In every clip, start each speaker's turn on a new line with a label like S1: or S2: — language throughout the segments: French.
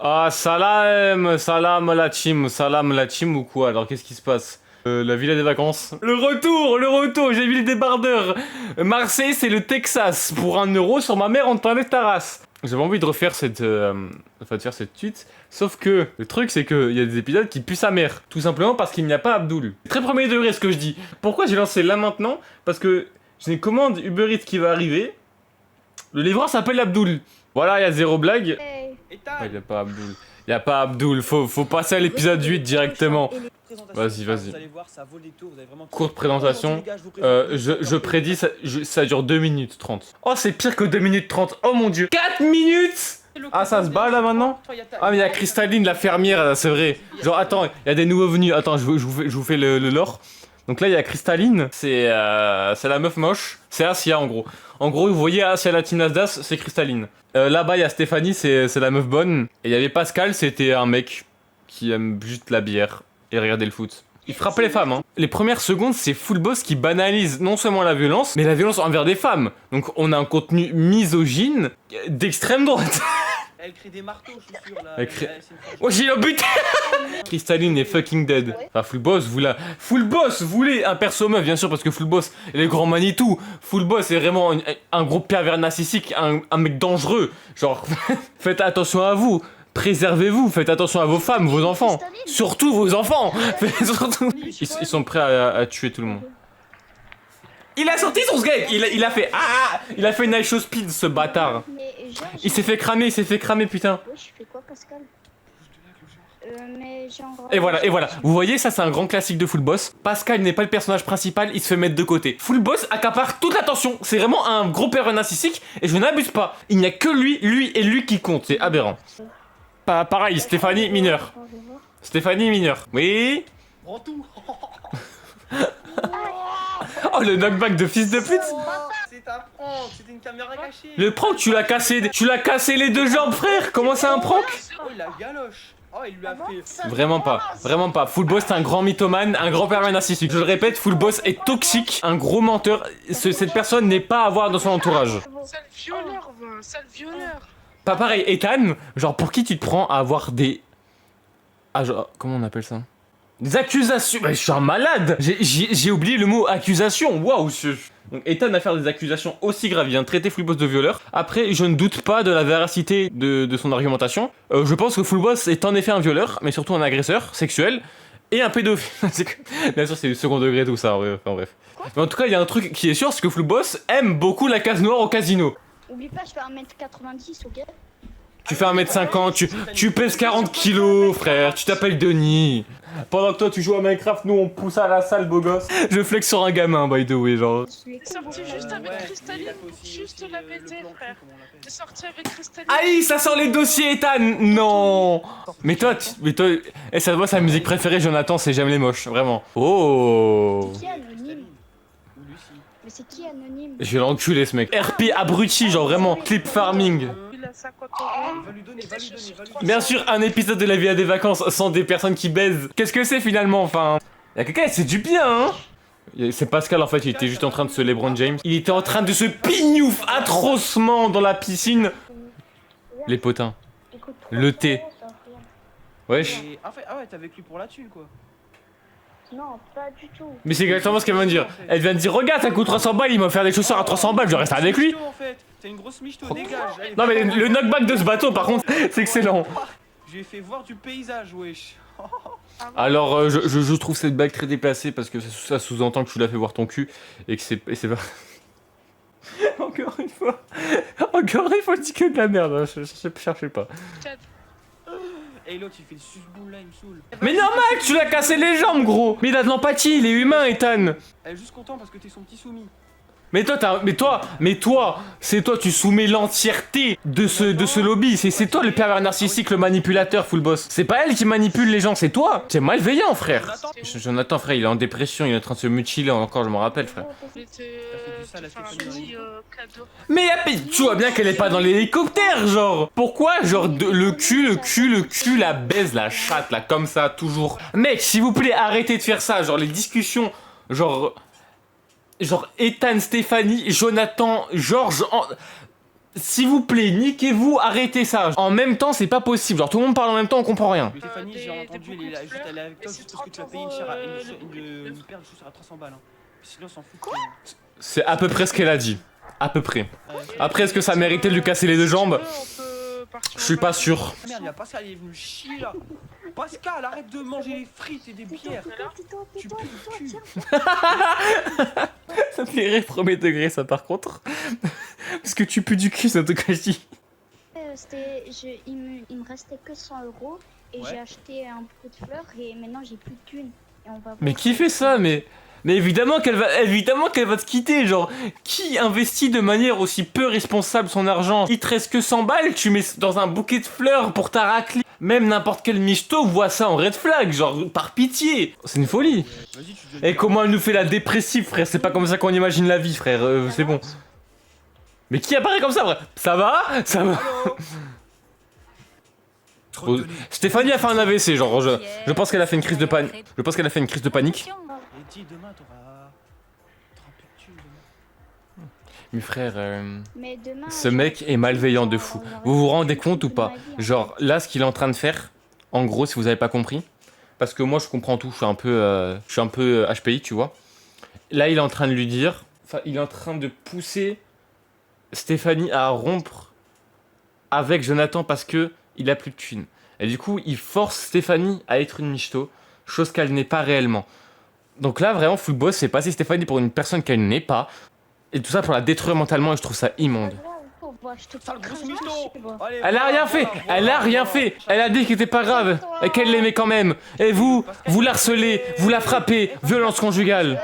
S1: Ah, salam la team ou quoi? Alors qu'est-ce qui se passe? La villa des vacances. Le retour, j'ai vu les débardeurs. Marseille, c'est le Texas. Pour 1 € sur ma mère, on t'enlève ta race. J'avais envie de refaire cette suite. Sauf que le truc, c'est qu'il y a des épisodes qui puent sa mère. Tout simplement parce qu'il n'y a pas Abdoul. Très premier degré ce que je dis. Pourquoi j'ai lancé là maintenant? Parce que j'ai une commande Uber Eats qui va arriver. Le livreur s'appelle Abdoul. Voilà, il y a zéro blague. Il n'y a pas Abdoul. Il n'y a pas Abdoul. Faut passer à l'épisode 8 directement. Vas-y. Courte présentation. Je prédis, ça dure 2 minutes 30. Oh, c'est pire que 2 minutes 30. Oh mon dieu. 4 minutes. Ah, ça se bat là maintenant? Ah, mais il y a Cristalline, la fermière, c'est vrai. Genre, attends, il y a des nouveaux venus. Attends, je vous fais le lore. Donc là, il y a Cristalline, c'est la meuf moche. C'est Asia en gros. En gros, vous voyez Asia Latinasdas, c'est Cristalline. Là-bas, il y a Stéphanie, c'est la meuf bonne. Et il y avait Pascal, c'était un mec qui aime juste la bière et regarder le foot. Il frappe les femmes, hein. Les premières secondes, c'est Full Boss qui banalise non seulement la violence, mais la violence envers des femmes. Donc on a un contenu misogyne d'extrême droite.
S2: Elle crée des marteaux, je suis sûr, là.
S1: Oh, j'ai le but. Cristalline est fucking dead. Enfin, Full Boss voulait un perso meuf, bien sûr, parce que Full Boss est le grand Manitou. Full Boss est vraiment un gros pervers narcissique, un mec dangereux. Genre, faites attention à vous. Préservez-vous, faites attention à vos femmes, vos enfants. Surtout vos enfants. Ils sont prêts à tuer tout le monde. Il a sorti son skate. Il a fait il a fait une show speed, ce bâtard. Il s'est fait cramer, putain.
S3: Oui, je fais quoi, Pascal?
S1: Et voilà. Vous voyez, ça c'est un grand classique de Full Boss. Pascal n'est pas le personnage principal, il se fait mettre de côté. Full Boss accapare toute l'attention. C'est vraiment un gros pervers narcissique et je n'abuse pas. Il n'y a que lui qui compte. C'est aberrant. Pareil, Stéphanie mineure. Oui.
S2: Prends tout.
S1: Oh, le knockback de fils de pute.
S2: C'est un prank, c'était une caméra cachée.
S1: Le prank, tu l'as cassé les 2 jambes, frère. Comment c'est un prank?
S2: Oh, il la galoche. Oh, il lui a fait...
S1: Vraiment pas. Full Boss c'est un grand mythomane, un grand pervers narcissique. Je le répète, Full Boss est toxique, un gros menteur. Cette personne n'est pas à avoir dans son entourage.
S4: Sale violeur.
S1: Pas pareil, Ethan, genre pour qui tu te prends à avoir des... Ah genre, comment on appelle ça? Des accusations. Mais je suis un malade. J'ai oublié le mot accusation. Waouh. Donc Ethan a fait des accusations aussi graves. Il vient de traiter Full Boss de violeur. Après, je ne doute pas de la véracité de son argumentation. Je pense que Full Boss est en effet un violeur, mais surtout un agresseur sexuel et un pédophile. Bien sûr, c'est du second degré tout ça. Ouais, enfin bref. Mais en tout cas, il y a un truc qui est sûr, c'est que Full Boss aime beaucoup la case noire au casino.
S3: Oublie pas, je fais 1m90, ok?
S1: Tu fais 1m50, tu pèses 40 kilos, frère, tu t'appelles Denis. Pendant que toi tu joues à Minecraft, nous on pousse à la salle, beau gosse. Je flex sur un gamin, by the way, genre.
S4: T'es sorti juste avec Cristalline, juste la BT, frère. T'es sorti avec Cristalline.
S1: Aïe, ça sent les dossiers, Ethan. Non. Mais toi, ça voit sa musique préférée, Jonathan, c'est J'aime les moches, vraiment. Oh.
S3: C'est qui anonyme? Mais c'est qui anonyme?
S1: Je vais l'enculer ce mec. RP abruti, genre vraiment, clip farming.
S4: Il a 50 €.
S2: Va lui donner.
S1: Bien sûr, un épisode de la vie à des vacances sans des personnes qui baisent. Qu'est-ce que c'est finalement, enfin? Y'a quelqu'un, c'est du bien, hein? C'est Pascal en fait, il était juste en train de se LeBron James. Il était en train de se pignouf atrocement dans la piscine. Les potins. Le thé. Wesh.
S2: Ah ouais, t'es avec lui pour la thune, quoi.
S3: Non, pas du tout.
S1: Mais c'est exactement ce qu'elle vient de dire. Elle vient de dire, regarde, ça coûte 300 balles, il m'a offert des chaussures à 300 balles, je reste avec lui.
S2: T'es une grosse michto, dégage. Allez,
S1: Non mais le knockback de ce bateau par contre, c'est excellent.
S2: Je lui ai fait voir du paysage, wesh.
S1: Alors je trouve cette blague très déplacée parce que ça sous-entend que tu l'as fait voir ton cul et que c'est pas... Encore une fois, je dis que de la merde, hein. Cherchez pas.
S2: Et l'autre il fait le suce-boule là, il me saoule.
S1: Mais normal, tu l'as cassé les jambes gros. Mais il a de l'empathie, il est humain Ethan.
S2: Elle est juste content parce que t'es son petit soumis.
S1: Mais toi, c'est toi, tu soumets l'entièreté de ce lobby. C'est toi le pervers narcissique, le manipulateur, Full Boss. C'est pas elle qui manipule les gens, c'est toi. Tu es malveillant, frère. Jonathan, frère, il est en dépression, il est en train de se mutiler encore, je me rappelle, frère. Mais tu vois bien qu'elle est pas dans l'hélicoptère, genre. Pourquoi, genre, le cul, la baise, la chatte, là, comme ça, toujours. Mec, s'il vous plaît, arrêtez de faire ça, genre, les discussions, genre... Genre Ethan, Stéphanie, Jonathan, Georges... S'il vous plaît, niquez-vous, arrêtez ça. En même temps, c'est pas possible. Genre, tout le monde parle en même temps, on comprend rien.
S2: Stéphanie, j'ai entendu, elle est juste allée avec toi juste parce que tu as payé une paire de chaussures à 300 balles. Hein. Sinon, on s'en fout.
S1: C'est à peu près ce qu'elle a dit. À peu près. Après, est-ce que ça méritait de lui casser les deux jambes? Je suis pas sûr.
S2: Ah merde, il y a Pascal, il est venu chier là. Pascal, arrête de manger des frites et des bières. Tu pues le cul.
S1: Ça me fait rire premier degré, ça, par contre. Parce que tu pues du cul, ça te cache dit.
S3: Il me restait que 100 € et j'ai acheté un bouquet de fleurs et maintenant j'ai plus de thunes. Et on va
S1: Mais qui fait ça? Mais évidemment qu'elle va te quitter, genre, qui investit de manière aussi peu responsable son argent? Il te reste que 100 balles, tu mets dans un bouquet de fleurs pour ta raclée. Même n'importe quel michto voit ça en red flag, genre, par pitié. C'est une folie. Et comment elle nous fait la dépressive, frère? C'est pas comme ça qu'on imagine la vie, frère, c'est bon. Mais qui apparaît comme ça, frère? Ça va? Ça va? Stéphanie a fait un AVC, genre, je pense qu'elle a fait une crise de panique. Je pense qu'elle a fait une crise de panique.
S2: Et dis, demain, t'auras plus de thunes demain.
S1: Mais frère,
S3: Mais demain,
S1: ce mec est malveillant de fou. Vous vous rendez compte ou pas? Genre, là, ce qu'il est en train de faire, en gros, si vous avez pas compris, parce que moi, je comprends tout, je suis un peu HPI, tu vois. Là, il est en train de lui dire, enfin, il est en train de pousser Stéphanie à rompre avec Jonathan parce que il a plus de thunes. Et du coup, il force Stéphanie à être une michto, chose qu'elle n'est pas réellement. Donc là, vraiment, Full Boss fait passer Stéphanie pour une personne qu'elle n'est pas. Et tout ça pour la détruire mentalement et je trouve ça immonde. Elle a rien fait, elle a rien fait. Elle a dit qu'il était pas grave et qu'elle l'aimait quand même. Et vous l'harcelez, vous la frappez, violence conjugale.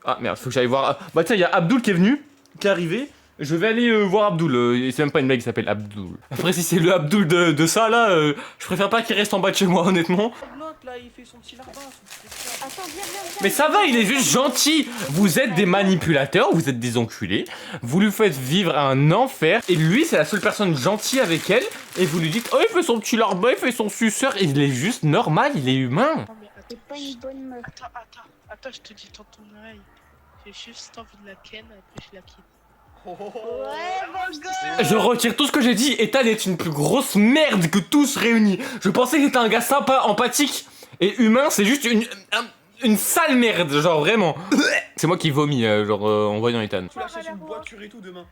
S1: Ah merde, faut que j'aille voir. Bah tiens, il y a Abdul qui est venu, qui est arrivé. Je vais aller voir Abdul, c'est même pas une blague, il s'appelle Abdul. Après si c'est le Abdul de ça là, je préfère pas qu'il reste en bas de chez moi honnêtement. Mais ça va, il est juste gentil. Vous êtes des manipulateurs, vous êtes des enculés. Vous lui faites vivre un enfer. Et lui, c'est la seule personne gentille avec elle. Et vous lui dites, oh, il fait son petit larbin, il fait son suceur. Et il est juste normal, il est humain.
S3: C'est pas une bonne meuf.
S4: Attends, je te dis dans ton oreille. J'ai juste envie de la ken, après je la quitte.
S3: Ouais, mon gars.
S1: Je retire tout ce que j'ai dit. Ethan est une plus grosse merde que tous réunis. Je pensais que c'était un gars sympa, empathique et humain. C'est juste une sale merde, genre vraiment. C'est moi qui vomis, en voyant Ethan.
S2: Tu l'achètes une voiture et tout demain.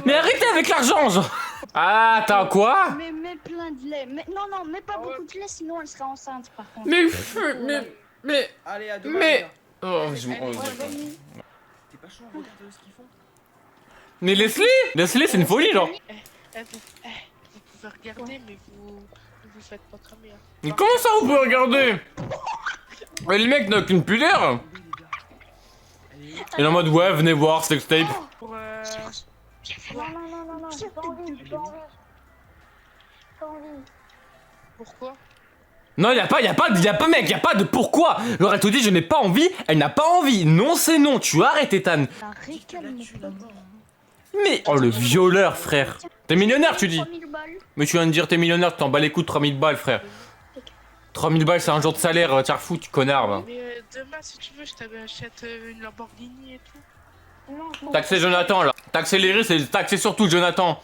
S1: Mais arrêtez avec l'argent, genre. Ah, t'as quoi?
S3: Mais mets plein de lait. Non, mets pas beaucoup de lait, sinon elle sera enceinte par contre.
S1: Mais.
S2: Allez, à demain.
S1: Mais. Oh, je m'en.
S2: T'es pas chaud, regarde ce qu'ils font.
S1: Mais laisse-les, c'est une folie, genre.
S4: Vous pouvez regarder, mais vous faites pas cramer. Hein.
S1: Mais comment ça, vous pouvez regarder? Mais le mec n'a qu'une pudeur. Il est en mode, ouais, venez voir, sextape.
S4: Pour
S3: Non, j'ai pas envie,
S4: Pourquoi?
S1: Non, y a pas, mec, y a pas de pourquoi. J'aurais tout dit, je n'ai pas envie, elle n'a pas envie. Non, c'est non, tu arrêtes, Ethan. Mais, oh, le violeur, frère. T'es millionnaire, tu dis. Mais tu viens de dire t'es millionnaire, tu t'en bats les coups de 3000 balles, frère. 3000 balles, c'est un jour de salaire, va te faire foutre, tu connard, va.
S4: Mais demain, si tu veux, je t'achète une Lamborghini et tout.
S1: Taxer Jonathan, là. Taxer les risques, c'est taxer surtout Jonathan.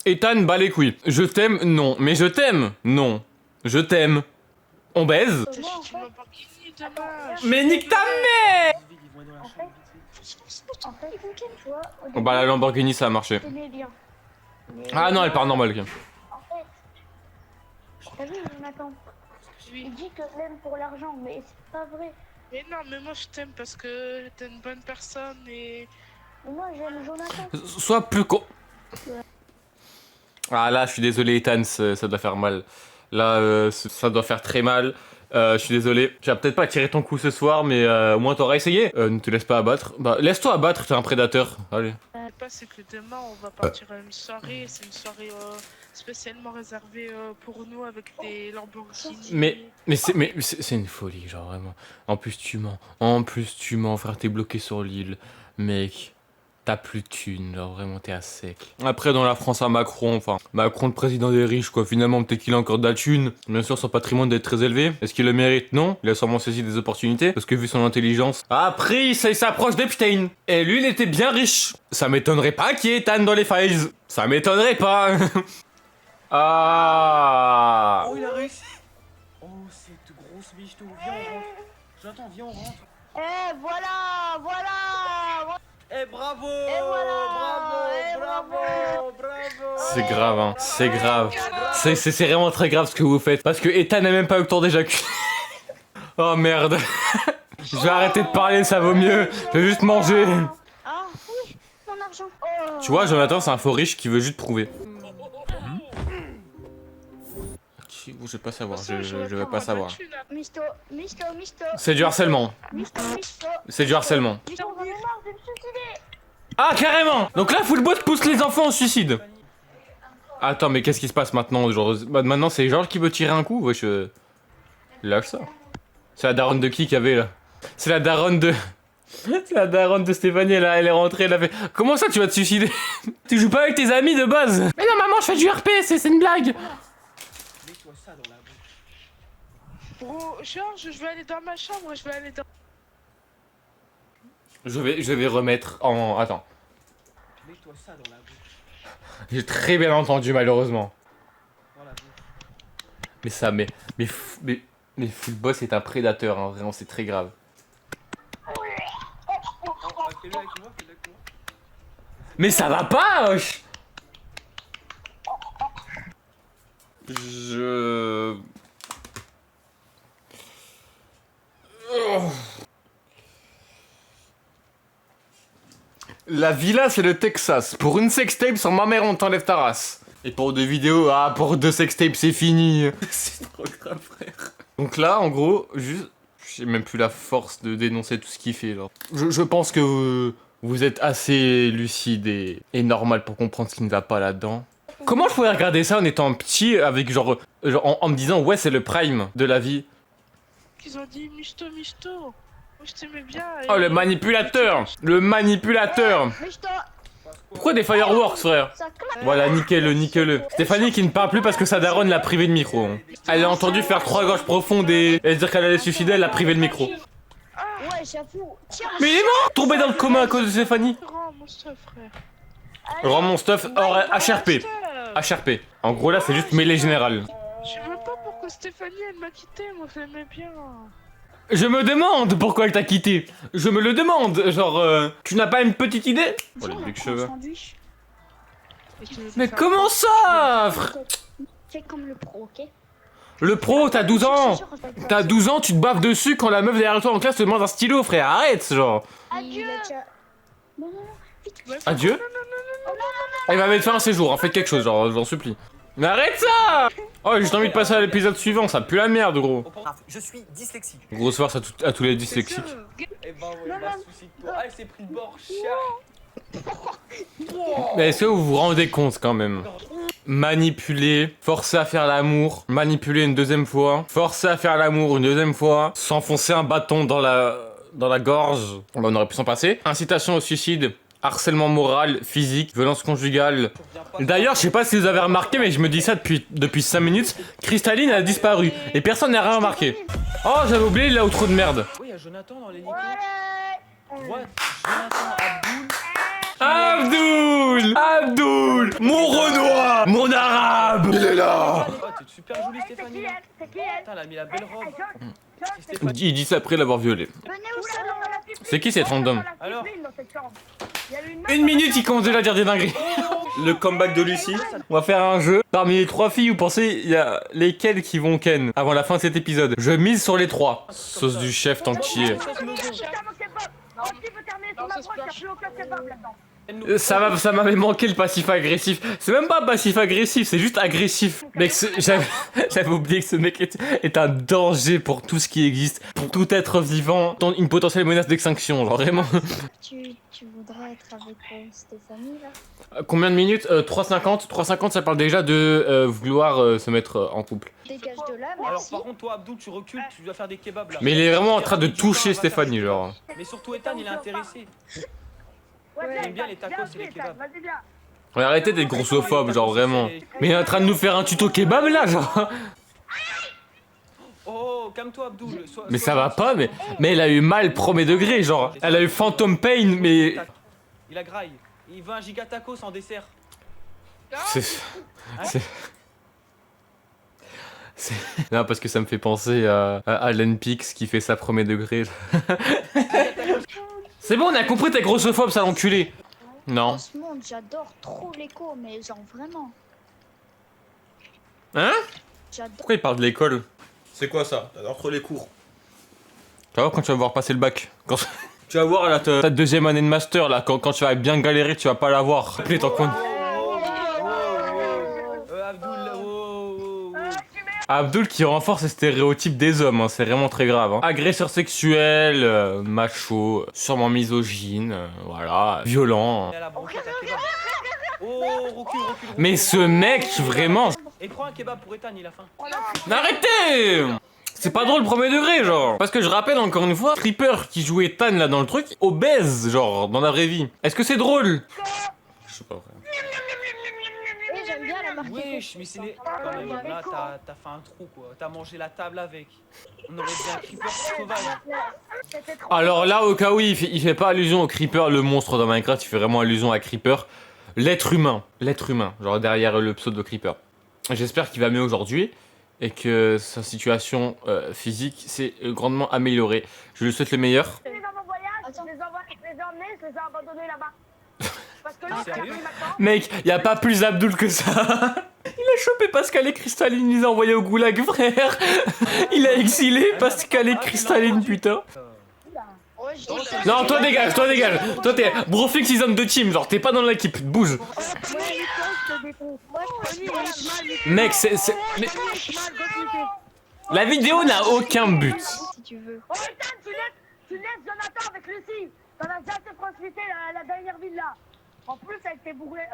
S1: Ethan, bat les couilles. Je t'aime, non. Mais je t'aime, non. Je t'aime. On baise.
S4: T'achètes une Lamborghini demain.
S1: Mais nique ta mère.
S3: En fait, tu vois,
S1: Bon bah la Lamborghini ça a marché. Ah non elle part normale ok.
S3: En fait, t'as vu Jonathan? Il dit que je l'aime pour l'argent, mais c'est pas vrai.
S4: Mais non, mais moi je t'aime parce que t'es une bonne personne et...
S3: Moi j'aime Jonathan.
S1: Sois plus con. Ah là je suis désolé Ethan, ça doit faire mal. Là ça doit faire très mal. Je suis désolé, tu vas peut-être pas tirer ton coup ce soir, mais au moins t'auras essayé. Ne te laisse pas abattre. Bah, laisse-toi abattre, t'es un prédateur. Allez.
S4: C'est que demain on va partir à une soirée, c'est une soirée spécialement réservée pour nous avec des Lamborghini.
S1: Mais c'est une folie, genre vraiment. En plus tu mens, frère, t'es bloqué sur l'île, mec. T'as plus de thunes, genre vraiment t'es à sec. Après dans la France à Macron, enfin Macron le président des riches quoi, finalement peut-être qu'il a encore de la thune. Bien sûr son patrimoine doit être très élevé. Est-ce qu'il le mérite? Non. Il a sûrement saisi des opportunités, parce que vu son intelligence... Après il s'approche d'Epstein. Et lui il était bien riche. Ça m'étonnerait pas qu'il y ait Ethan dans les files. Ça m'étonnerait pas. Ah.
S2: Oh, il a réussi. Oh, cette grosse biche, viens, on rentre. Jonathan, viens, on rentre.
S3: Eh, voilà.
S2: Eh, bravo.
S3: Et voilà.
S2: Bravo.
S1: C'est grave hein, c'est grave. C'est vraiment très grave ce que vous faites. Parce que Ethan n'a même pas eu le temps d'éjaculer. Oh merde. Je vais arrêter de parler, ça vaut mieux. Je vais juste manger.
S3: Ah, oui, mon argent. Oh.
S1: Tu vois, Jonathan, c'est un faux riche qui veut juste prouver. Je vais pas savoir, je vais pas savoir.
S3: Misto.
S1: C'est du harcèlement. C'est du harcèlement.
S3: J'en ai marre de me suicider.
S1: Ah, carrément. Donc là, Fullboss pousse les enfants au suicide. Attends, mais qu'est-ce qui se passe maintenant? Genre, maintenant, c'est Georges qui veut tirer un coup? Wesh, lâche ça. C'est la daronne de qui avait là? C'est la daronne de... C'est la daronne de Stéphanie, là, elle est rentrée, elle a fait... Comment ça, tu vas te suicider? Tu joues pas avec tes amis de base? Mais non, maman, je fais du RP, c'est une blague.
S2: Mets-toi ça dans la bouche.
S4: Bro, Georges, je vais aller dans ma chambre, je vais aller dans...
S1: Je vais remettre en... Attends.
S2: Mets-toi ça dans la bouche.
S1: J'ai très bien entendu, malheureusement.
S2: Dans la bouche.
S1: Mais ça, mais Fullboss est un prédateur, hein, vraiment, c'est très grave.
S2: Fais-le avec moi.
S1: Mais ça va pas, wesh. Je... La villa, c'est le Texas. Pour une sextape, sur ma mère, on t'enlève ta race. Et pour 2 vidéos, ah, pour 2 sextapes, c'est fini. C'est trop grave, frère. Donc là, en gros, juste... J'ai même plus la force de dénoncer tout ce qu'il fait, là. Je pense que vous êtes assez lucide et normal pour comprendre ce qui ne va pas là-dedans. Comment je pourrais regarder ça en étant petit, avec genre en me disant, ouais, c'est le prime de la vie.
S4: Ils ont dit Misto. Moi, je t'aimais bien.
S1: Oh, le manipulateur. Le manipulateur.
S3: Misto.
S1: Pourquoi des fireworks, frère?
S3: Ça claque.
S1: Voilà, niquez-le. Stéphanie qui ne parle plus parce que sa daronne l'a privé de micro. Hein. Elle a entendu faire 3 gorges profondes et dire qu'elle allait se suicider, elle l'a privé de micro.
S3: Ouais, j'avoue. Tiens.
S1: Mais il est mort, tombé dans le coma à cause de Stéphanie.
S4: Rends mon stuff, frère.
S1: Rends mon stuff hors HRP. HRP. En gros, là, c'est juste mêlée générale.
S4: Je sais même pas pourquoi Stéphanie, elle m'a quitté, moi, je l'aimais bien.
S1: Je me demande pourquoi elle t'a quitté. Je me le demande. Genre, tu n'as pas une petite idée? Oh, les big cheveux. Mais comment ça, frère?
S3: Fais comme le pro, ok?
S1: Le pro, t'as 12 ans. T'as 12 ans, tu te baves dessus quand la meuf derrière toi en classe te demande un stylo, frère. Arrête, genre.
S3: Adieu. Non, vite.
S1: Adieu. Il va mettre fin à ses jours, hein. Faites quelque chose, genre, j'en supplie. Mais arrête ça! Oh, j'ai juste envie de passer à l'épisode suivant, ça pue la merde, gros.
S2: Je suis dyslexique.
S1: Grosse force à tous les dyslexiques.
S2: Eh ben ouais, bah souci de toi. Ah, elle s'est pris le bord, chat.
S1: Mais est-ce que vous vous rendez compte quand même? Manipuler, forcer à faire l'amour, manipuler une 2e fois, forcer à faire l'amour une 2e fois, s'enfoncer un bâton dans la gorge, on aurait pu s'en passer. Incitation au suicide, harcèlement moral, physique, violence conjugale. D'ailleurs, je sais pas si vous avez remarqué, mais je me dis ça depuis 5 minutes, Cristalline a disparu et personne n'a rien remarqué. Oh, j'avais oublié l'outro de merde.
S2: Oui, il y a Jonathan dans l'hélico.
S3: Ouais.
S2: What? Jonathan,
S1: Abdoul, mon Renoir, mon arabe, il est là.
S2: Oh, t'es super jolie, Stéphanie.
S3: C'est qui elle?
S2: Putain, elle a mis la belle robe.
S1: Il dit ça après l'avoir violé.
S3: Venez où ça dans la piscine?
S1: C'est qui cette random?
S2: Alors?
S1: Une minute, il commence déjà à dire des dingueries. Le comeback de Lucie. On va faire un jeu. Parmi les 3 filles, vous pensez, il y a lesquelles qui vont ken avant la fin de cet épisode? Je mise sur les 3. Sauce du chef tant qu'il y est. Ça m'avait manqué le passif agressif. C'est même pas passif agressif, c'est juste agressif. Mec, j'avais oublié que ce mec est un danger pour tout ce qui existe, pour tout être vivant, une potentielle menace d'extinction, genre vraiment.
S3: Tu voudrais être avec Stéphanie là?
S1: Combien de minutes? 3,50. 3,50, ça parle déjà de vouloir se mettre en couple.
S3: Dégage de là,
S2: Alors
S3: merci.
S2: par contre, toi, Abdou, tu recules, tu dois faire des kebabs là.
S1: Mais il est vraiment en train de toucher Stéphanie, genre.
S2: Mais surtout, Ethan, il est intéressé. J'aime bien les tacos et les kebabs.
S1: Ouais, arrêtez d'être grossophobe, genre vraiment. Mais il est en train de nous faire un tuto kebab là, genre.
S2: Oh, calme-toi Abdoul.
S1: Mais ça va pas, mais elle a eu mal premier degré, genre. Elle a eu Phantom Pain, mais.
S2: Il a graille. Il veut un giga tacos en dessert.
S1: C'est. Non, parce que ça me fait penser à Alan Pix qui fait ça premier degré. C'est bon, on a compris, t'es grossophobe, sale enculé. Non.
S3: Dans ce monde, j'adore trop l'écho, mais genre vraiment.
S1: Hein?
S3: J'adore.
S1: Pourquoi il parle de l'école?
S5: C'est quoi ça? T'adores trop les cours.
S1: Tu vas voir quand tu vas voir passer le bac. Quand... Tu vas voir là ta deuxième année de master là, quand tu vas bien galérer, tu vas pas l'avoir. Appelez ton coin. Abdoul qui renforce les stéréotypes des hommes, hein, c'est vraiment très grave. Hein. Agresseur sexuel, macho, sûrement misogyne, voilà, violent. Mais ce mec, vraiment...
S2: Et prends un kebab pour Ethan, il a faim.
S1: Arrêtez! C'est pas drôle premier degré, genre. Parce que je rappelle encore une fois, Creeper qui jouait Ethan là dans le truc, obèse, genre, dans la vraie vie. Est-ce que c'est drôle? Je sais pas, frère.
S3: J'aime bien la marque.
S2: Wesh, mais c'est les... Quand même, là, t'as fait un trou, quoi. T'as mangé la table avec. On aurait dit un creeper sauvage.
S1: Alors là, au cas où, il fait pas allusion au Creeper, le monstre dans Minecraft, il fait vraiment allusion à Creeper. L'être humain, genre derrière le pseudo Creeper. J'espère qu'il va mieux aujourd'hui et que sa situation physique s'est grandement améliorée. Je lui souhaite le meilleur.
S6: Dans mon voyage, je les ai emmenés, je les ai abandonnés là-bas. Parce que là,
S2: Sérieux
S1: Mec, y a pas plus Abdoul que ça. Il a chopé Pascal et Cristalline, il les a envoyés au goulag, frère. Il a exilé Pascal et Cristalline, putain. Non, toi dégage. Toi t'es Brofix is on the team, genre t'es pas dans l'équipe, bouge. Mec, mais... La vidéo n'a aucun but.
S3: Si tu veux.
S6: Oh, Ethan, tu laisses Jonathan avec Lucie. T'en as déjà fait profiter la dernière ville là. En plus, avec tes bourrés.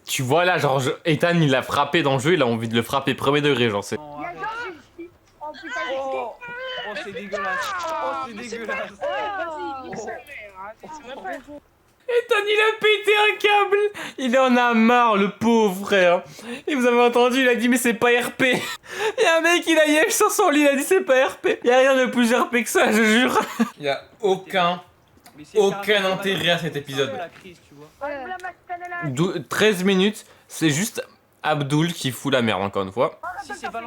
S1: Tu vois là, genre Ethan il l'a frappé dans le jeu, il a envie de le frapper premier degré, genre c'est...
S6: Il y a genre ici. Oh putain,
S2: Oh, c'est dégueulasse. Oh, c'est dégueulasse.
S1: Ethan il a pété un câble. Il en a marre, le pauvre frère. Et vous avez entendu, il a dit mais c'est pas RP. Il y a un mec il a yèche sur son lit, il a dit c'est pas RP. Il y a rien de plus RP que ça, je jure. Il y a aucun intérêt à cet épisode. 13 minutes, c'est juste Abdoul qui fout la merde encore une fois.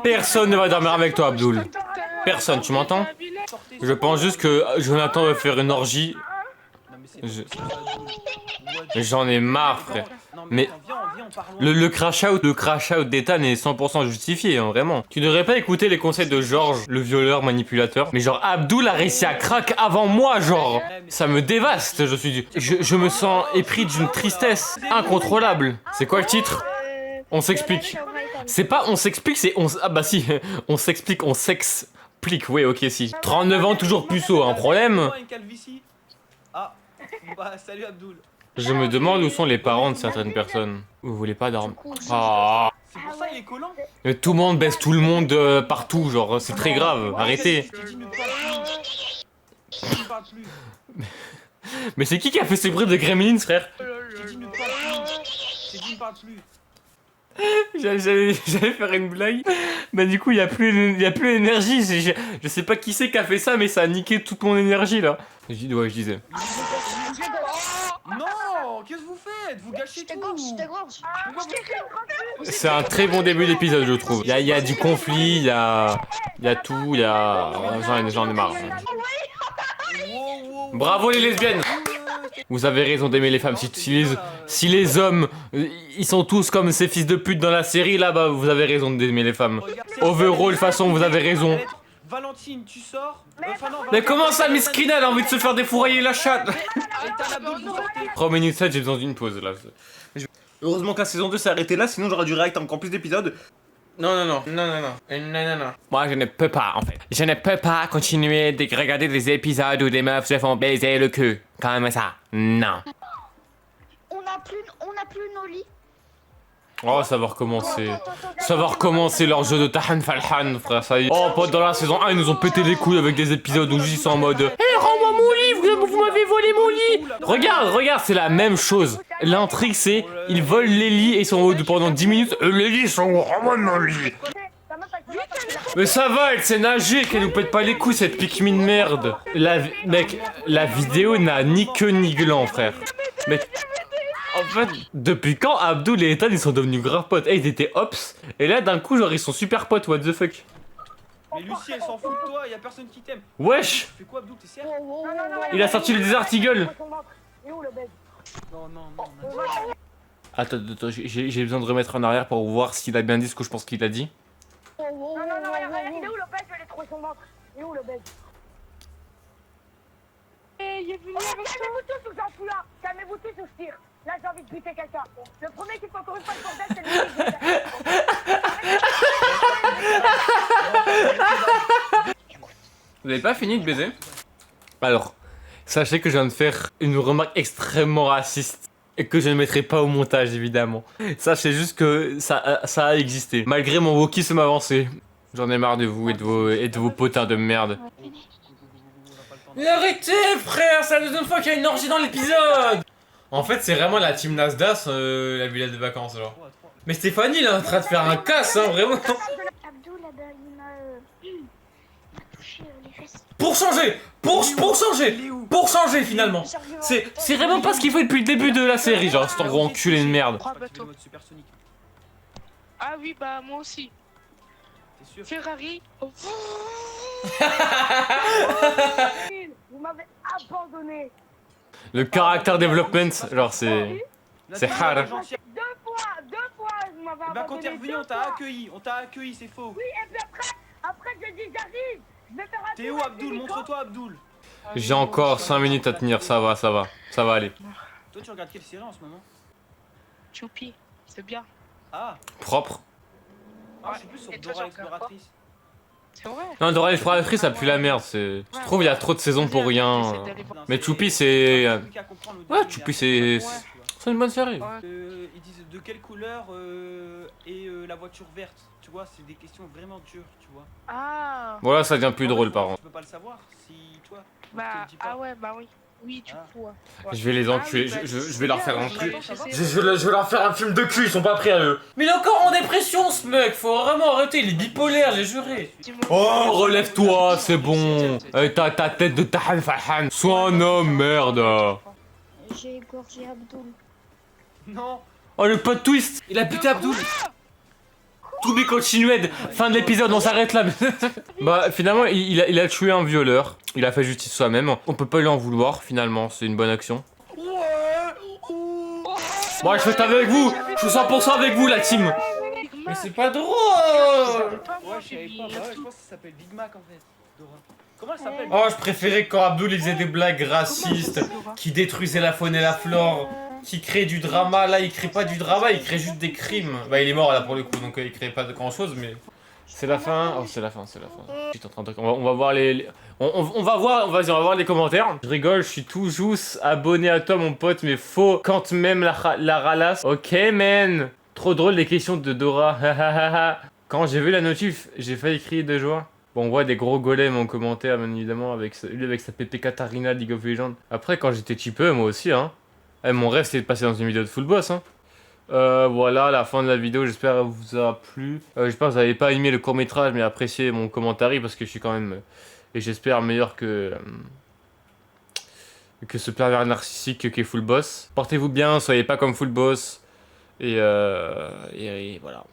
S1: Personne ne va dormir avec toi Abdoul. Personne, tu m'entends? Je pense juste que Jonathan va faire une orgie. J'en ai marre frère. Mais le crash out d'Ethan est 100% justifié, hein, vraiment. Tu devrais pas écouter les conseils de Georges, le violeur manipulateur. Mais genre Abdoul a réussi à crack avant moi, genre. Ça me dévaste, je me sens épris d'une tristesse incontrôlable. C'est quoi le titre? On s'explique. C'est pas on s'explique, c'est on... Ah bah si, on s'explique, on s'explique. Oui, ok, si. 39 ans, toujours puceau, un problème.
S2: Ah, bah salut Abdoul.
S1: Je me demande où sont les parents de certaines personnes. Vous voulez pas dormir? Ah.
S2: C'est pour ça il est collant.
S1: Tout le monde baisse tout le monde partout, genre c'est très grave, arrêtez. Mais c'est qui a fait ce bruit de Gremlins, frère? J'allais faire une blague, mais du coup il y a plus d'énergie. Je sais pas qui c'est qui a fait ça, mais ça a niqué toute mon énergie là. Ouais, je disais.
S2: Non, qu'est-ce que vous faites? Vous gâchez tout.
S1: C'est un très bon début d'épisode, je trouve. Il y a du conflit, il y a tout, il y a... J'en ai marre. Bravo les lesbiennes. Vous avez raison d'aimer les femmes. Si les hommes, ils sont tous comme ces fils de pute dans la série, là, bah vous avez raison d'aimer les femmes. Overall, façon, vous avez raison.
S2: Valentine, tu sors.
S1: Mais comment ça, Miss Krina, elle a envie de se faire défourailler la chatte? 3 minutes 7, j'ai besoin d'une pause, là. Heureusement que la saison 2 s'est arrêtée là, sinon j'aurais dû réacter encore plus d'épisodes. Non. Moi, je ne peux pas, en fait. Je ne peux pas continuer de regarder des épisodes où des meufs se font baiser le cul. Comme ça. Non.
S3: On a plus nos lits.
S1: Oh, ça va recommencer. Ça va recommencer leur jeu de Tahan Falhan, frère, ça y est. Oh, pote, dans la saison 1, ils nous ont pété les couilles avec des épisodes où juste ils sont en mode hey, rends-moi mon livre, volé mon lit. Regarde, c'est la même chose. L'intrigue, c'est ils volent les lits et ils sont en haut pendant 10 minutes. Les lits sont vraiment mon lit. Mais ça va, elle sait nager, qu'elle nous pète pas les couilles, cette Pikmin de merde. Mec, la vidéo n'a ni queue ni gland, frère. Mais en fait, depuis quand Abdul et Ethan ils sont devenus graves potes? Ils étaient ops, et là d'un coup, genre ils sont super potes, what the fuck.
S2: Mais Lucie, elle s'en fout de toi, y'a personne qui t'aime.
S1: Wesh.
S2: Tu fais quoi, Abdou, t'es sérieux?
S1: Il a sorti le Desert Eagle.
S6: Il est où le bed?
S2: Non, non, non.
S1: Attends, j'ai besoin de remettre en arrière pour voir s'il a bien dit ce que je pense qu'il a dit.
S6: Non, il est où le bed? Je vais aller trouver son ventre. Il est où le bed? Calmez-vous tous ou j'en fous là. Calmez-vous tous ou je tire. Là j'ai envie de buter quelqu'un. Le premier qui fait encore une fois le bordel, c'est le
S1: Vous avez pas fini de baiser? Alors, sachez que je viens de faire une remarque extrêmement raciste. Et que je ne mettrai pas au montage, évidemment. Sachez juste que ça a existé. Malgré mon wokisme avancé. J'en ai marre de vous et de vos potins de merde. Mais arrêtez, frère! C'est la deuxième fois qu'il y a une orgie dans l'épisode! En fait, c'est vraiment la team Nasdaq, la village de vacances, genre. Mais Stéphanie, il est en train de faire un casse, hein, vraiment.
S3: Abdou, là-bas, il m'a touché les fesses.
S1: Pour changer finalement. C'est vraiment pas ce qu'il faut depuis le début de la série, genre, c'est en gros enculé de merde.
S4: Trois bateaux. Ah oui, bah moi aussi.
S2: T'es sûr?
S4: Ferrari. Oh.
S6: Vous m'avez abandonné.
S1: Le character development, genre, c'est hard.
S6: Deux fois, vous m'avez
S2: Bah
S6: abandonné.
S2: quand t'es revenu, on t'a accueilli, c'est faux.
S6: Oui, et puis après j'ai dit j'arrive. Je vais faire un
S2: T'es où, Abdul? Montre-toi, Abdul.
S1: J'ai encore 5 minutes à tenir, ça va aller.
S2: Toi, tu regardes quelle série en ce moment?
S4: Choupi, c'est bien.
S2: Ah,
S1: Propre.
S2: je suis plus sur
S4: Et toi,
S2: Dora
S4: j'en regarde
S2: l'exploratrice.
S4: C'est vrai.
S1: Non, Dora l'exploratrice, ça pue la merde, c'est... Je trouve il y a trop de saisons pour rien. Mais Choupi, c'est... Ouais, Choupi, c'est une bonne série.
S2: Ils disent de quelle couleur est la voiture verte. Tu vois, c'est des questions vraiment dures, tu vois.
S4: Ah.
S1: Voilà, ça devient plus drôle, par contre.
S2: Tu peux pas le savoir si toi.
S4: Bah,
S2: te le dis pas.
S4: ah ouais, bah oui. Oui, du
S2: Ah.
S4: coup. Ouais.
S1: Je vais les enculer,
S4: Ah oui, bah,
S1: je vais leur faire un
S4: c'est
S1: cul.
S4: bien, c'est
S1: Je vais leur faire un film de cul, ils sont pas prêts à eux. Mais il est encore en dépression, ce mec, faut vraiment arrêter, il est bipolaire, j'ai juré.
S4: Dis-moi.
S1: Oh, relève-toi, c'est bon. Ta tête de Tahan Fahan, sois un homme, merde.
S3: J'ai égorgé Abdul.
S2: Non.
S1: Oh, le plot twist, il a buté Abdul. To be continued, fin de l'épisode, on s'arrête là. Bah, finalement, il a tué un violeur. Il a fait justice soi-même. On peut pas lui en vouloir, finalement, c'est une bonne action. Bon, je fais avec vous. Je suis 100% avec vous, la team. Mais c'est pas drôle.
S2: Ouais, je savais pas. Bah ouais, je pense que ça s'appelle Big Mac en fait. Dora. Comment elle s'appelle?
S1: Oh, je préférais quand Abdul il faisait des blagues racistes, qui détruisait la faune et la flore, qui créait du drama. Là, il crée pas du drama, il crée juste des crimes. Bah, il est mort là pour le coup, donc il crée pas de grand chose, mais. C'est la fin. Oh, c'est la fin. Je suis en train de... on va voir les... On va voir, vas-y, on va voir les commentaires. Je rigole, je suis tout juste abonné à toi, mon pote, mais faux quand même la ralasse. Ok, man. Trop drôle les questions de Dora. Quand j'ai vu la notif, j'ai failli crier de joie. Bon, on voit des gros golems en commentaire, bien évidemment, avec sa pépé Katarina League of Legends. Après, quand j'étais cheapeux, moi aussi, hein. Mon rêve, c'était de passer dans une vidéo de full boss, hein. Voilà, la fin de la vidéo, j'espère qu'elle vous a plu. J'espère que vous n'avez pas aimé le court-métrage, mais apprécié mon commentaire, parce que je suis quand même, et j'espère, meilleur que ce pervers narcissique qui est full boss. Portez-vous bien, soyez pas comme full boss, et voilà.